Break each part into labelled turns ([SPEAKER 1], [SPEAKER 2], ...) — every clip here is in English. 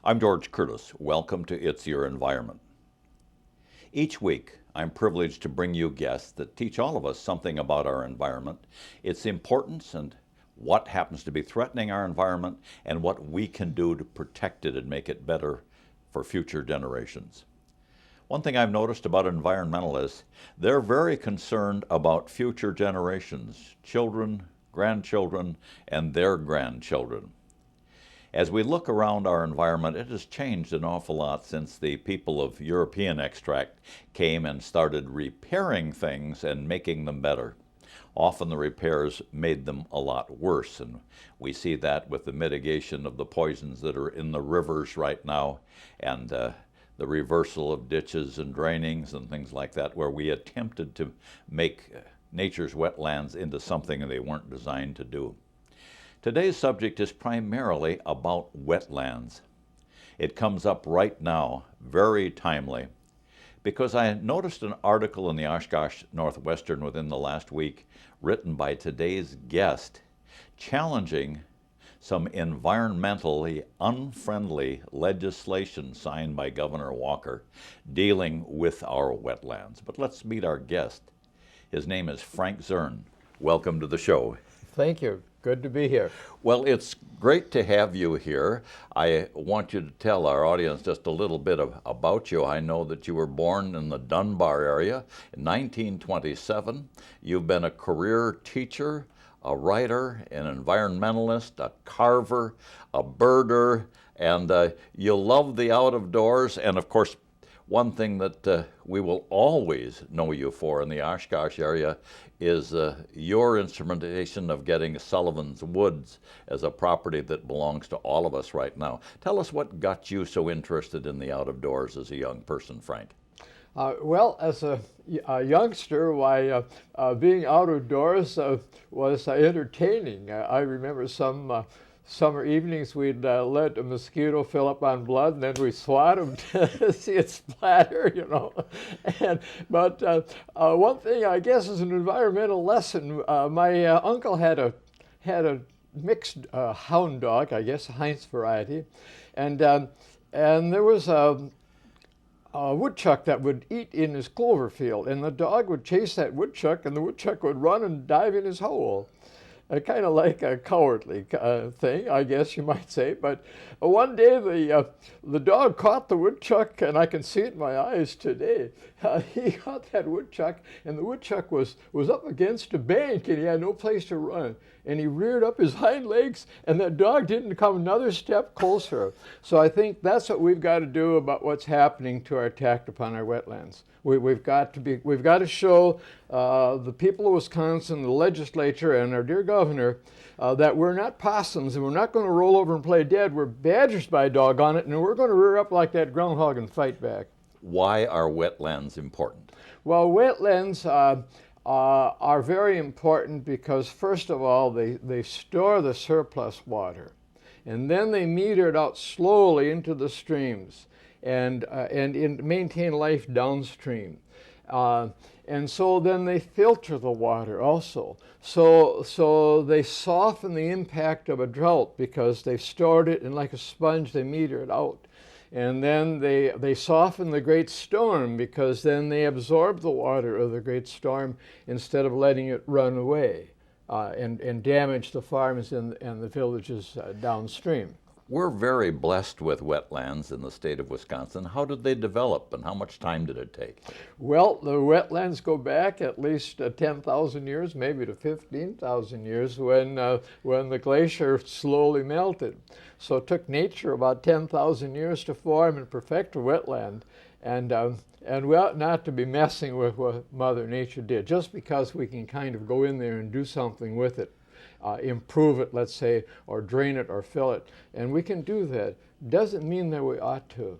[SPEAKER 1] I'm George Curtis. Welcome to It's Your Environment. Each week, I'm privileged to bring you guests that teach all of us something about our environment, its importance, and what happens to be threatening our environment, and what we can do to protect it and make it better for future generations. One thing I've noticed about environmentalists, they're very concerned about future generations, children, grandchildren, and their grandchildren. As we look around our environment, it has changed an awful lot since the people of European extract came and started repairing things and making them better. Often the repairs made them a lot worse, and we see that with the mitigation of the poisons that are in the rivers right now, and the reversal of ditches and drainings and things like that, where we attempted to make nature's wetlands into something they weren't designed to do. Today's subject is primarily about wetlands. It comes up right now, very timely, because I noticed an article in the Oshkosh Northwestern within the last week written by today's guest challenging some environmentally unfriendly legislation signed by Governor Walker dealing with our wetlands. But let's meet our guest. His name is Frank Zuern. Welcome to the show.
[SPEAKER 2] Thank you. Good to be here.
[SPEAKER 1] Well, it's great to have you here. I want you to tell our audience just a little bit about you. I know that you were born in the Dunbar area in 1927. You've been a career teacher, a writer, an environmentalist, a carver, a birder, and you love the out of doors. And of course, one thing that we will always know you for in the Oshkosh area is your instrumentation of getting Sullivan's Woods as a property that belongs to all of us right now. Tell us what got you so interested in the out of doors as a young person, Frank.
[SPEAKER 2] Well, as a youngster, why being out of doors was entertaining. I remember some summer evenings we'd let a mosquito fill up on blood, and then we swat him to see it splatter, you know. But one thing, I guess, is an environmental lesson. My uncle had a mixed hound dog, I guess, a Heinz variety, and there was a woodchuck that would eat in his clover field, and the dog would chase that woodchuck, and the woodchuck would run and dive in his hole. Kind of like a cowardly thing, I guess you might say. But one day the dog caught the woodchuck, and I can see it in my eyes today. He caught that woodchuck, and the woodchuck was up against a bank, and he had no place to run. And he reared up his hind legs, and that dog didn't come another step closer. So I think that's what we've got to do about what's happening to our attack upon our wetlands. We've got to show the people of Wisconsin, the legislature, and our dear governor that we're not possums, and we're not going to roll over and play dead. We're badgers, by doggone it, and we're going to rear up like that groundhog and fight back.
[SPEAKER 1] Why are wetlands important?
[SPEAKER 2] Well, wetlands are very important because, first of all, they store the surplus water, and then they meter it out slowly into the streams and maintain life downstream. And so then they filter the water also. So they soften the impact of a drought because they've stored it, and like a sponge they meter it out. And then they soften the great storm because then they absorb the water of the great storm instead of letting it run away and damage the farms and the villages downstream.
[SPEAKER 1] We're very blessed with wetlands in the state of Wisconsin. How did they develop, and how much time did it take?
[SPEAKER 2] Well, the wetlands go back at least 10,000 years, maybe to 15,000 years, when the glacier slowly melted. So it took nature about 10,000 years to form and perfect a wetland. And we ought not to be messing with what Mother Nature did, just because we can kind of go in there and do something with it. Improve it, let's say, or drain it or fill it. And we can do that. Doesn't mean that we ought to.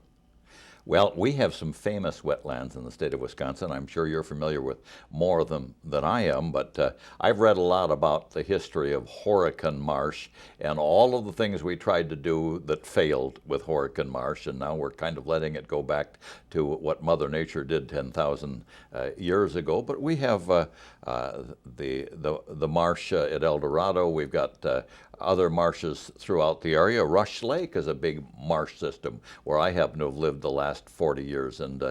[SPEAKER 1] Well, we have some famous wetlands in the state of Wisconsin. I'm sure you're familiar with more of them than I am, but I've read a lot about the history of Horican Marsh and all of the things we tried to do that failed with Horican Marsh, and now we're kind of letting it go back to what Mother Nature did 10,000 years ago. But we have the marsh at El Dorado. We've got other marshes throughout the area. Rush Lake is a big marsh system where I happen to have lived the last 40 years. And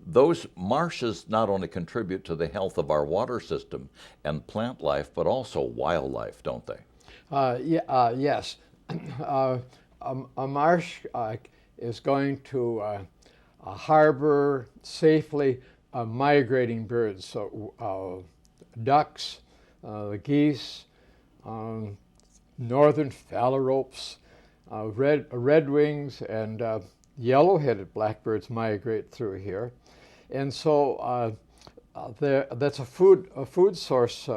[SPEAKER 1] those marshes not only contribute to the health of our water system and plant life, but also wildlife, don't they?
[SPEAKER 2] Yes. A marsh is going to harbor safely migrating birds, so ducks, geese, northern phalaropes, redwings, and yellow-headed blackbirds migrate through here, and so that's a food source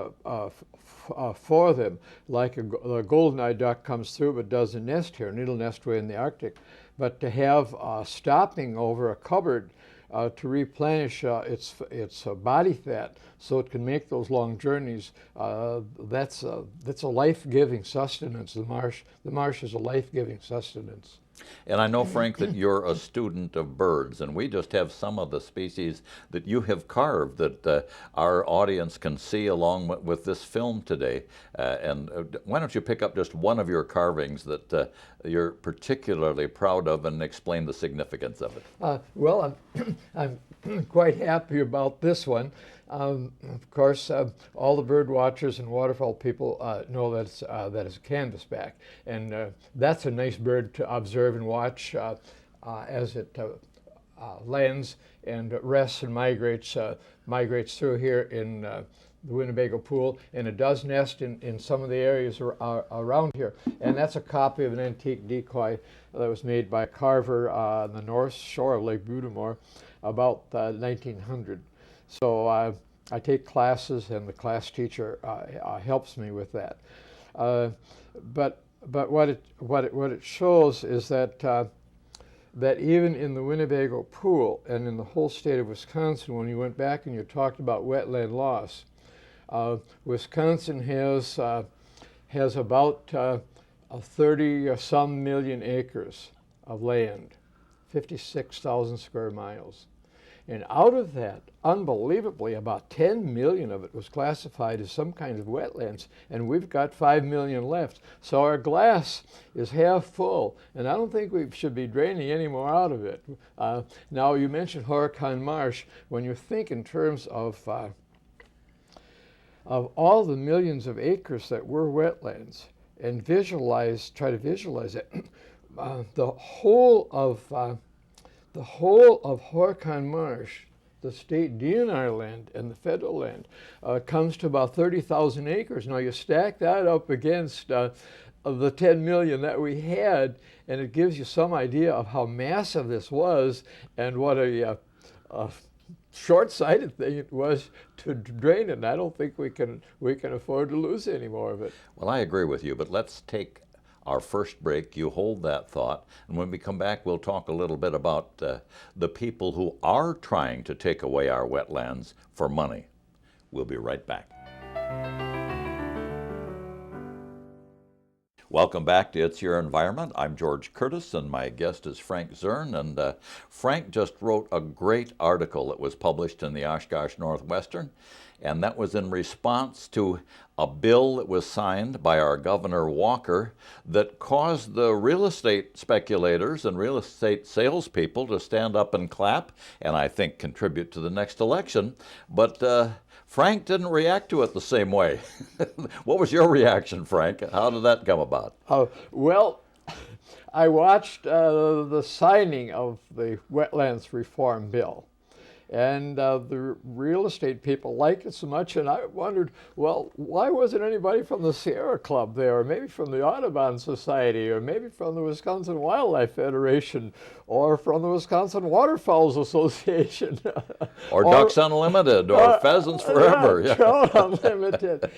[SPEAKER 2] for them. Like a golden-eyed duck comes through but doesn't nest here, and it'll nest way in the Arctic. But to have stopping over a cupboard to replenish its body fat so it can make those long journeys, that's a life-giving sustenance. The marsh is a life-giving sustenance.
[SPEAKER 1] And I know, Frank, that you're a student of birds, and we just have some of the species that you have carved that our audience can see along with this film today. Why don't you pick up just one of your carvings that you're particularly proud of and explain the significance of it?
[SPEAKER 2] Well, I'm quite happy about this one. Of course, all the bird watchers and waterfowl people know that it's a canvasback, and that's a nice bird to observe and watch as it lands and rests and migrates through here in the Winnebago Pool, and it does nest in some of the areas around here. And that's a copy of an antique decoy that was made by a carver on the north shore of Lake Budimore about 1900. So I take classes, and the class teacher helps me with that. But what it shows is that that even in the Winnebago Pool and in the whole state of Wisconsin, when you went back and you talked about wetland loss, Wisconsin has about 30-some million acres of land, 56,000 square miles. And out of that, unbelievably, about 10 million of it was classified as some kind of wetlands, and we've got 5 million left. So our glass is half full, and I don't think we should be draining any more out of it. Now, you mentioned Horicon Marsh. When you think in terms of all the millions of acres that were wetlands, and try to visualize it, the whole of Horicon Marsh, the state DNR land and the federal land, comes to about 30,000 acres. Now you stack that up against the 10 million that we had, and it gives you some idea of how massive this was and what a short-sighted thing it was to drain it. And I don't think we can afford to lose any more of it.
[SPEAKER 1] Well, I agree with you, but let's take our first break. You hold that thought, and when we come back, we'll talk a little bit about the people who are trying to take away our wetlands for money. We'll be right back. Welcome back to It's Your Environment. I'm George Curtis, and my guest is Frank Zuern. And Frank just wrote a great article that was published in the Oshkosh Northwestern, and that was in response to a bill that was signed by our Governor Walker that caused the real estate speculators and real estate salespeople to stand up and clap, and I think contribute to the next election. But Frank didn't react to it the same way. What was your reaction, Frank? How did that come about?
[SPEAKER 2] Well, I watched the signing of the Wetlands Reform Bill. And the real estate people liked it so much, and I wondered, well, why wasn't anybody from the Sierra Club there, or maybe from the Audubon Society, or maybe from the Wisconsin Wildlife Federation, or from the Wisconsin Waterfowls Association?
[SPEAKER 1] Or Ducks Unlimited, or Pheasants Forever.
[SPEAKER 2] Yeah, Trout Unlimited.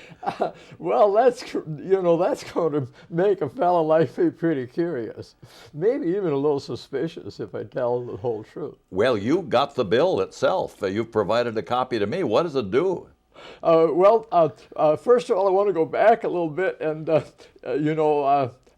[SPEAKER 2] Well, that's going to make a fellow like me pretty curious. Maybe even a little suspicious if I tell the whole truth.
[SPEAKER 1] Well, you got the bill itself. You've provided a copy to me. What does it do?
[SPEAKER 2] First of all, I want to go back a little bit, and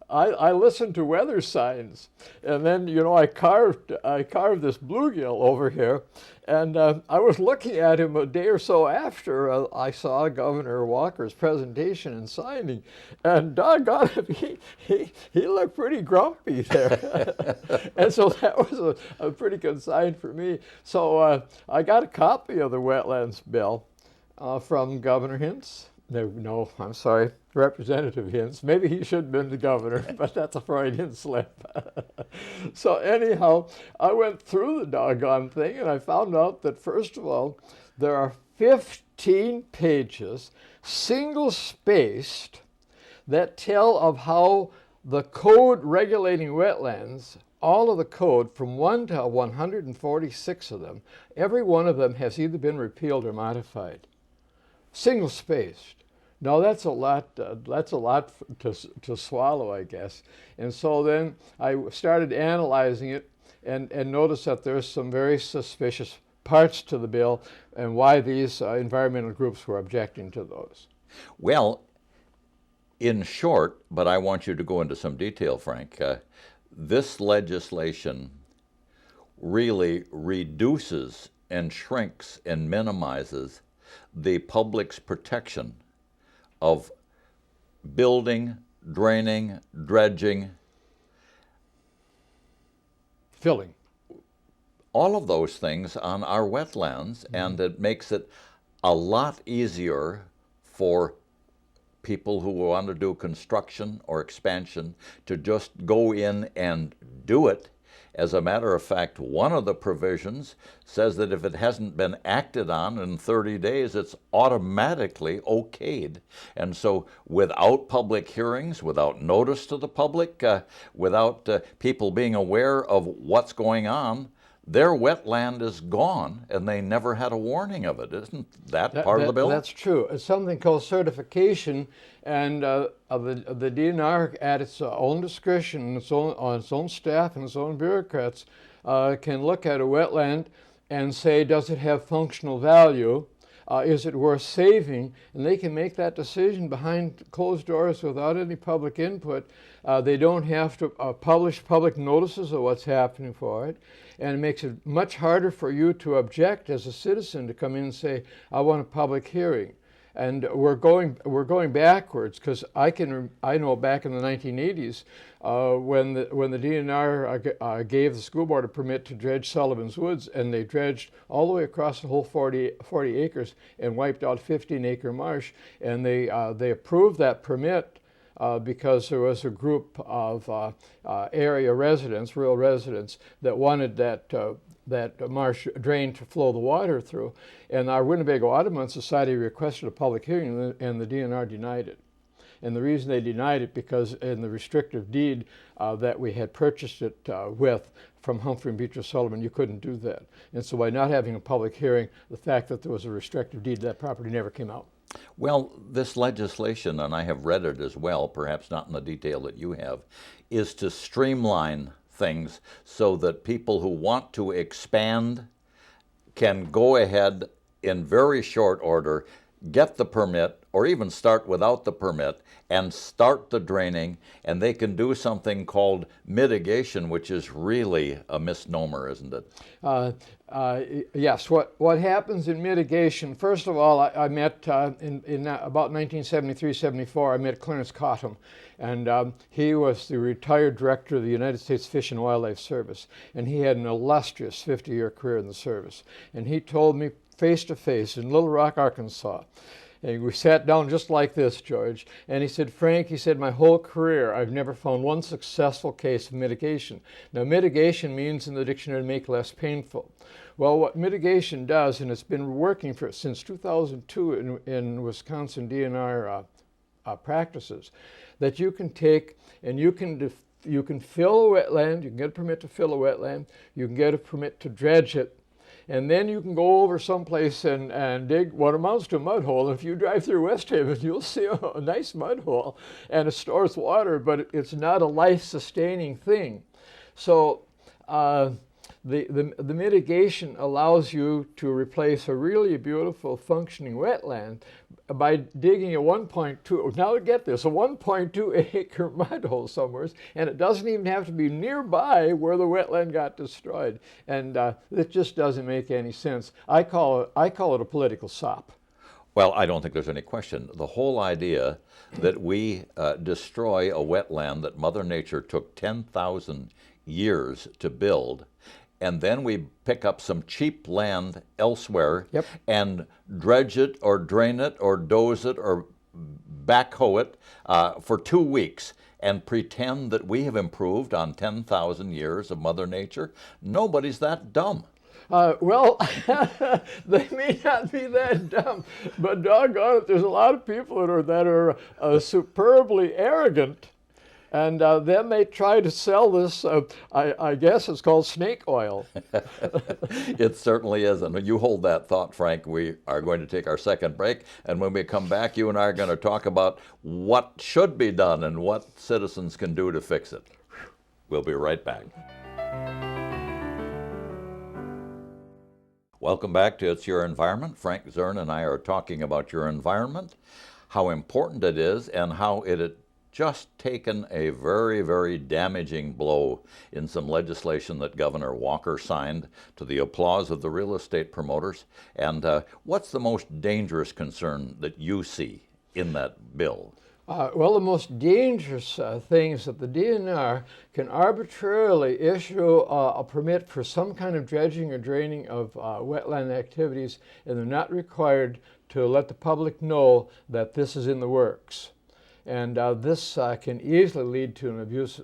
[SPEAKER 2] I listened to weather signs, and then I carved this bluegill over here, and I was looking at him a day or so after I saw Governor Walker's presentation and signing, and doggone it, he looked pretty grumpy there, and so that was a pretty good sign for me. So I got a copy of the Wetlands bill from Governor Hintz. No, I'm sorry, Representative Hintz. Maybe he should have been the governor, but that's a Freudian slip. So anyhow, I went through the doggone thing, and I found out that, first of all, there are 15 pages, single-spaced, that tell of how the code regulating wetlands, all of the code, from 1 to 146 of them, every one of them has either been repealed or modified. Single-spaced. Now that's a lot. To swallow, I guess. And so then I started analyzing it, and noticed that there's some very suspicious parts to the bill, and why these environmental groups were objecting to those.
[SPEAKER 1] Well, in short, but I want you to go into some detail, Frank. This legislation really reduces and shrinks and minimizes the public's protection of building, draining, dredging,
[SPEAKER 2] filling,
[SPEAKER 1] all of those things on our wetlands, and it makes it a lot easier for people who want to do construction or expansion to just go in and do it. As a matter of fact, one of the provisions says that if it hasn't been acted on in 30 days, it's automatically okayed. And so without public hearings, without notice to the public, without people being aware of what's going on, their wetland is gone, and they never had a warning of it. Isn't that part of the bill?
[SPEAKER 2] That's true. It's something called certification, and the DNR, at its own discretion, on its own staff and its own bureaucrats, can look at a wetland and say, does it have functional value? Is it worth saving? And they can make that decision behind closed doors without any public input. They don't have to publish public notices of what's happening for it. And it makes it much harder for you to object as a citizen, to come in and say, I want a public hearing. And we're going backwards, because I know back in the 1980s when the DNR gave the school board a permit to dredge Sullivan's Woods, and they dredged all the way across the whole 40 acres and wiped out 15-acre marsh, and they approved that permit because there was a group of area residents, rural residents, that wanted that marsh drain to flow the water through. And our Winnebago Audubon Society requested a public hearing, and the DNR denied it. And the reason they denied it, because in the restrictive deed that we had purchased it with from Humphrey and Beecher Sullivan, you couldn't do that. And so by not having a public hearing, the fact that there was a restrictive deed, that property never came out.
[SPEAKER 1] Well, this legislation, and I have read it as well, perhaps not in the detail that you have, is to streamline things so that people who want to expand can go ahead in very short order, get the permit, or even start without the permit, and start the draining, and they can do something called mitigation, which is really a misnomer, isn't it?
[SPEAKER 2] Yes. What happens in mitigation, first of all, I met in about 1973-74, I met Clarence Cottam, and he was the retired director of the United States Fish and Wildlife Service, and he had an illustrious 50-year career in the service. And he told me face to face in Little Rock, Arkansas, and we sat down just like this, George, and he said, Frank, he said, my whole career I've never found one successful case of mitigation. Now, mitigation means in the dictionary make less painful. Well, what mitigation does, and it's been working since 2002 in Wisconsin DNR practices, that you can take and you can fill a wetland, you can get a permit to fill a wetland, you can get a permit to dredge it, and then you can go over someplace and dig what amounts to a mud hole. If you drive through West Haven, you'll see a nice mud hole, and it stores water, but it's not a life-sustaining thing. So the mitigation allows you to replace a really beautiful functioning wetland by digging a 1.2, now get this, a 1.2 acre mud hole somewhere, and it doesn't even have to be nearby where the wetland got destroyed. And it just doesn't make any sense. I call it a political sop.
[SPEAKER 1] Well, I don't think there's any question. The whole idea that we destroy a wetland that Mother Nature took 10,000 years to build, and then we pick up some cheap land elsewhere and dredge it or drain it or doze it or backhoe it for 2 weeks and pretend that we have improved on 10,000 years of Mother Nature. Nobody's that dumb.
[SPEAKER 2] Well, they may not be that dumb, but doggone it, there's a lot of people that are superbly arrogant, and then they try to sell this, I guess it's called snake oil.
[SPEAKER 1] It certainly is. And you hold that thought, Frank. We are going to take our second break, and when we come back, you and I are going to talk about what should be done and what citizens can do to fix it. We'll be right back. Welcome back to It's Your Environment. Frank Zuern and I are talking about your environment, how important it is, and how it had just taken a very, very damaging blow in some legislation that Governor Walker signed to the applause of the real estate promoters. And what's the most dangerous concern that you see in that bill?
[SPEAKER 2] Well, the most dangerous thing is that the DNR can arbitrarily issue a permit for some kind of dredging or draining of wetland activities, and they're not required to let the public know that this is in the works. And this can easily lead to an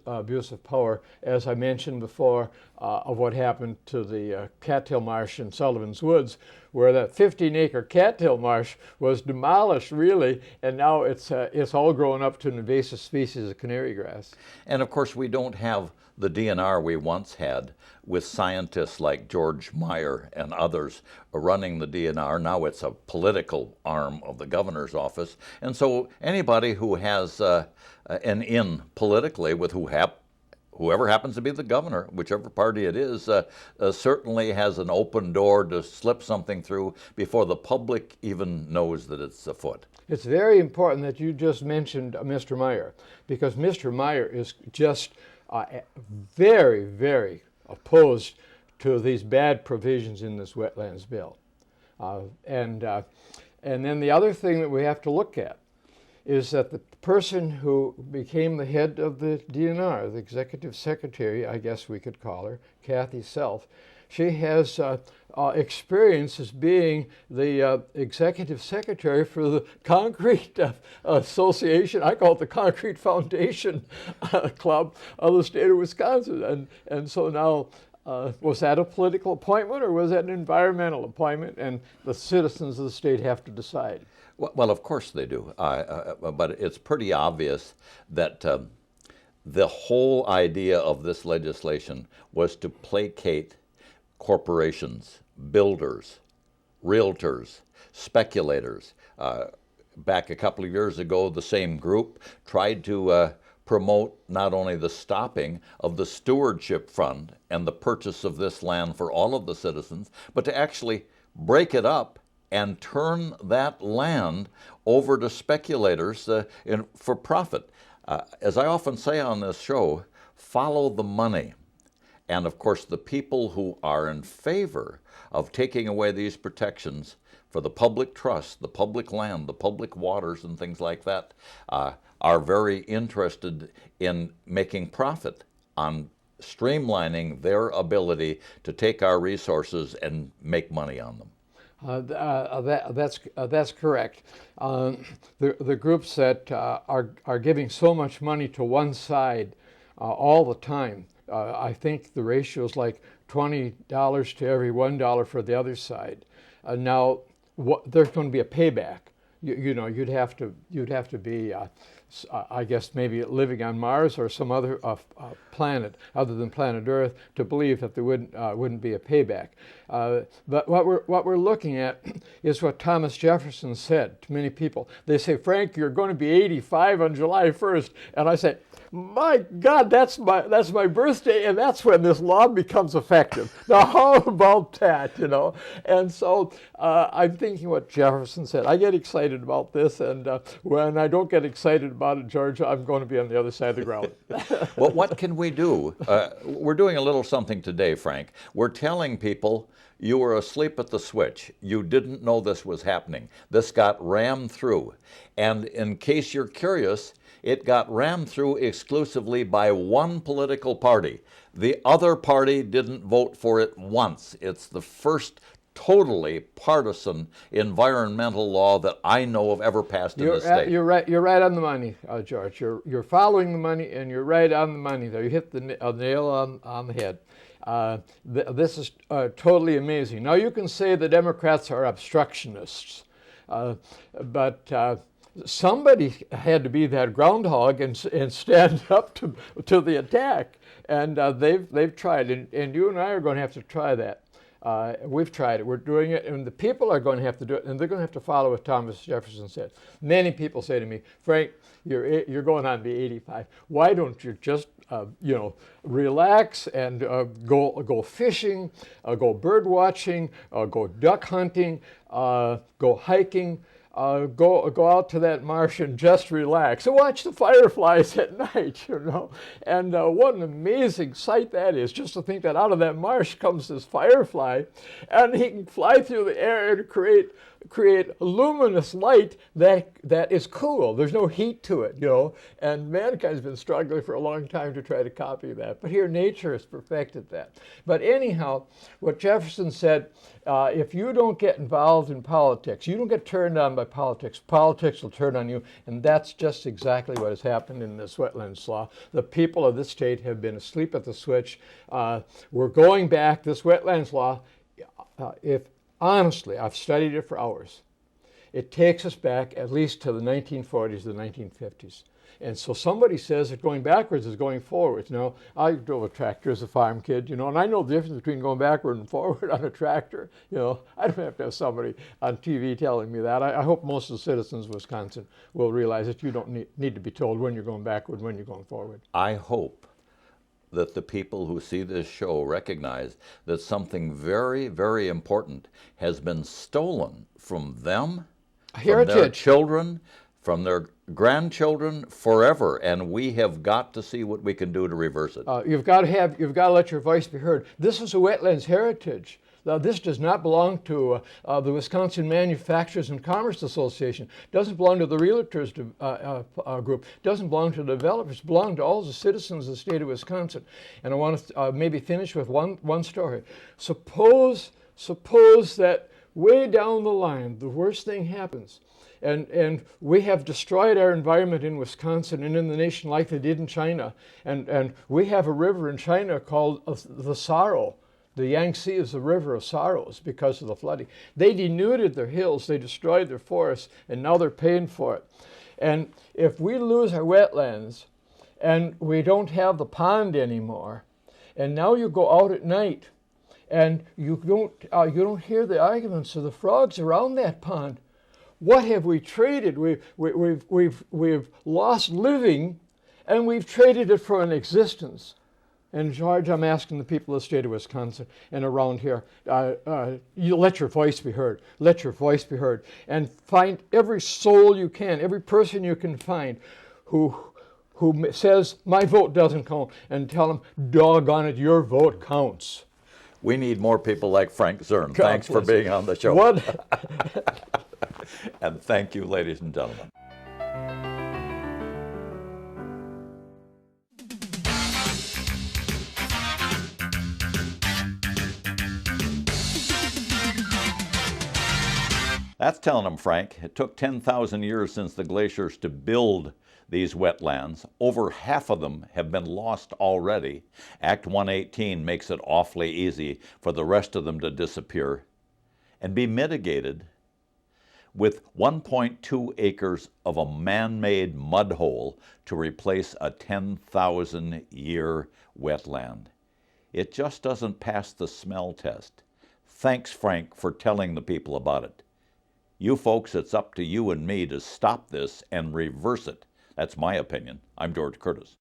[SPEAKER 2] abuse of power, as I mentioned before, of what happened to the cattail marsh in Sullivan's Woods, where that 15-acre cattail marsh was demolished, really, and now it's all grown up to an invasive species of canary grass.
[SPEAKER 1] And of course, we don't have the DNR we once had with scientists like George Meyer and others running the DNR. Now it's a political arm of the governor's office. And so anybody who has an in politically with whoever happens to be the governor, whichever party it is, certainly has an open door to slip something through before the public even knows that it's afoot.
[SPEAKER 2] It's very important that you just mentioned Mr. Meyer, because Mr. Meyer is just very, very opposed to these bad provisions in this wetlands bill. And then the other thing that we have to look at is that the person who became the head of the DNR, the executive secretary, I guess we could call her, Kathy Self, she has experience as being the executive secretary for the Concrete Association. I call it the Concrete Foundation Club of the state of Wisconsin. And so now, was that a political appointment or was that an environmental appointment? And the citizens of the state have to decide.
[SPEAKER 1] Well, of course they do. But it's pretty obvious that the whole idea of this legislation was to placate corporations, builders, realtors, speculators. Back a couple of years ago, the same group tried to promote not only the stopping of the stewardship fund and the purchase of this land for all of the citizens, but to actually break it up and turn that land over to speculators for profit. As I often say on this show, follow the money. And of course, the people who are in favor of taking away these protections for the public trust, the public land, the public waters and things like that, are very interested in making profit on streamlining their ability to take our resources and make money on them.
[SPEAKER 2] That's correct. The groups that are giving so much money to one side all the time, I think the ratio is like $20 to every $1 for the other side. Now, there's going to be a payback. you'd have to be, I guess, maybe living on Mars or some other planet other than planet Earth to believe that there wouldn't be a payback. But what we're looking at is what Thomas Jefferson said to many people. They say, Frank, you're going to be 85 on July 1st, and I say, my God, that's my birthday, and that's when this law becomes effective. Now, how about that, And so I'm thinking what Jefferson said. I get excited about this, and when I don't get excited about it, George, I'm going to be on the other side of the ground.
[SPEAKER 1] Well, what can we do? We're doing a little something today, Frank. We're telling people you were asleep at the switch. You didn't know this was happening. This got rammed through. And in case you're curious, it got rammed through exclusively by one political party. The other party didn't vote for it once. It's the first totally partisan environmental law that I know of ever passed in this state.
[SPEAKER 2] You're right on the money, George. You're following the money, and you're right on the money there. You hit the nail on the head. This is totally amazing. Now, you can say the Democrats are obstructionists, but somebody had to be that groundhog and stand up to the attack, and they've tried, and you and I are going to have to try that. We've tried it. We're doing it, and the people are going to have to do it, and they're going to have to follow what Thomas Jefferson said. Many people say to me, Frank, you're going on to be 85. Why don't you just relax and go fishing, go bird watching, go duck hunting, go hiking. Go out to that marsh and just relax and watch the fireflies at night, And what an amazing sight that is, just to think that out of that marsh comes this firefly, and he can fly through the air and create luminous light that is cool. There's no heat to it, And mankind's been struggling for a long time to try to copy that. But here, nature has perfected that. But anyhow, what Jefferson said, if you don't get involved in politics, you don't get turned on by politics, politics will turn on you, and that's just exactly what has happened in this wetlands law. The people of this state have been asleep at the switch. We're going back, this wetlands law, honestly, I've studied it for hours. It takes us back at least to the 1940s, the 1950s. And so somebody says that going backwards is going forward. I drove a tractor as a farm kid, and I know the difference between going backward and forward on a tractor. I don't have to have somebody on TV telling me that. I hope most of the citizens of Wisconsin will realize that you don't need to be told when you're going backward, when you're going forward.
[SPEAKER 1] I hope that the people who see this show recognize that something very, very important has been stolen from them, from their children, from their grandchildren forever, and we have got to see what we can do to reverse it.
[SPEAKER 2] You've got to let your voice be heard. This is a wetlands heritage. Now, this does not belong to the Wisconsin Manufacturers and Commerce Association. Doesn't belong to the realtors group. Doesn't belong to the developers. It belongs to all the citizens of the state of Wisconsin. And I want to maybe finish with one story. Suppose that way down the line, the worst thing happens. And we have destroyed our environment in Wisconsin and in the nation like they did in China. And we have a river in China called the Sorrow. The Yangtze is the river of sorrows because of the flooding. They denuded their hills, they destroyed their forests, and now they're paying for it. And if we lose our wetlands and we don't have the pond anymore, and now you go out at night and you don't hear the arguments of the frogs around that pond. What have we traded? We've lost living, and we've traded it for an existence. And George, I'm asking the people of the state of Wisconsin and around here, you let your voice be heard. Let your voice be heard. And find every soul you can, every person you can find who says, my vote doesn't count, and tell them, doggone it, your vote counts.
[SPEAKER 1] We need more people like Frank Zuern. Thanks for being on the show. And thank you, ladies and gentlemen. That's telling them, Frank. It took 10,000 years since the glaciers to build these wetlands. Over half of them have been lost already. Act 118 makes it awfully easy for the rest of them to disappear and be mitigated with 1.2 acres of a man-made mud hole to replace a 10,000-year wetland. It just doesn't pass the smell test. Thanks, Frank, for telling the people about it. You folks, it's up to you and me to stop this and reverse it. That's my opinion. I'm George Curtis.